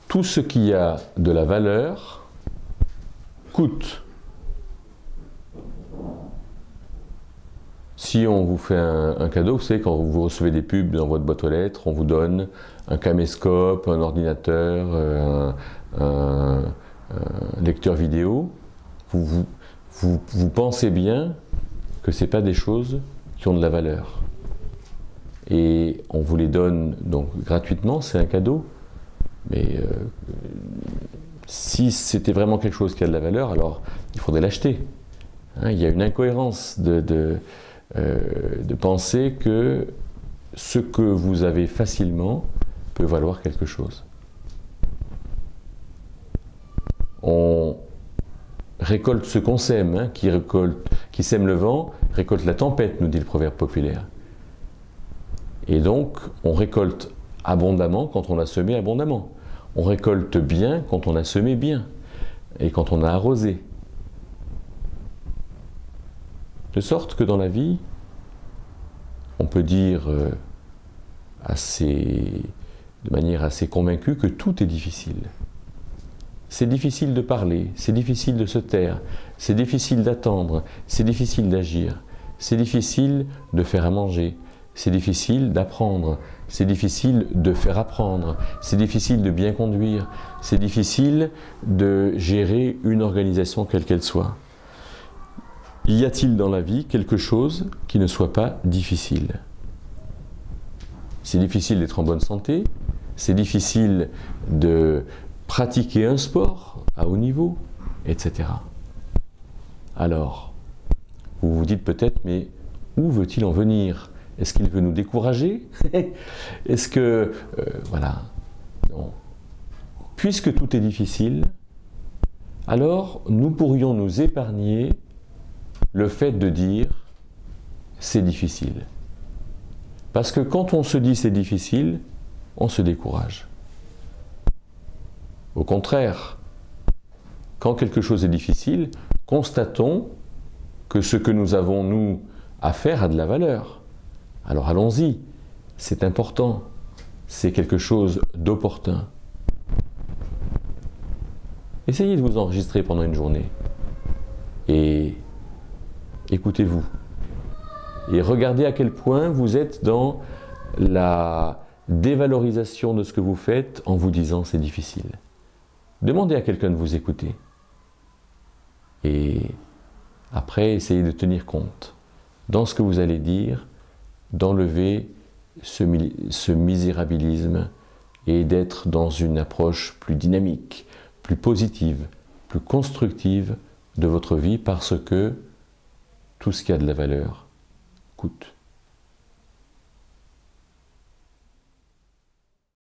Tout ce qui a de la valeur coûte. Si on vous fait un cadeau, vous savez, quand vous recevez des pubs dans votre boîte aux lettres, on vous donne un caméscope, un ordinateur, un lecteur vidéo, vous pensez bien que ce n'est pas des choses qui ont de la valeur. Et on vous les donne donc gratuitement, c'est un cadeau. Mais si c'était vraiment quelque chose qui a de la valeur, alors il faudrait l'acheter. Hein, il y a une incohérence de penser que ce que vous avez facilement peut valoir quelque chose. On récolte ce qu'on sème, hein, qui sème le vent, récolte la tempête, nous dit le proverbe populaire. Et donc, on récolte abondamment quand on a semé abondamment. On récolte bien quand on a semé bien et quand on a arrosé. De sorte que dans la vie, on peut dire de manière assez convaincue que tout est difficile. C'est difficile de parler, c'est difficile de se taire, c'est difficile d'attendre, c'est difficile d'agir, c'est difficile de faire à manger, c'est difficile d'apprendre, c'est difficile de faire apprendre, c'est difficile de bien conduire, c'est difficile de gérer une organisation quelle qu'elle soit. Y a-t-il dans la vie quelque chose qui ne soit pas difficile? C'est difficile d'être en bonne santé, c'est difficile de pratiquer un sport à haut niveau, etc. Alors, vous vous dites peut-être, mais où veut-il en venir? Est-ce qu'il veut nous décourager? Est-ce que... voilà. Non. Puisque tout est difficile, alors nous pourrions nous épargner le fait de dire « c'est difficile ». Parce que quand on se dit « c'est difficile », on se décourage. Au contraire, quand quelque chose est difficile, constatons que ce que nous avons, nous, à faire a de la valeur. Alors allons-y, c'est important, c'est quelque chose d'opportun. Essayez de vous enregistrer pendant une journée et écoutez-vous. Et regardez à quel point vous êtes dans la dévalorisation de ce que vous faites en vous disant c'est difficile. Demandez à quelqu'un de vous écouter. Et après, essayez de tenir compte dans ce que vous allez dire, d'enlever ce misérabilisme et d'être dans une approche plus dynamique, plus positive, plus constructive de votre vie parce que tout ce qui a de la valeur coûte.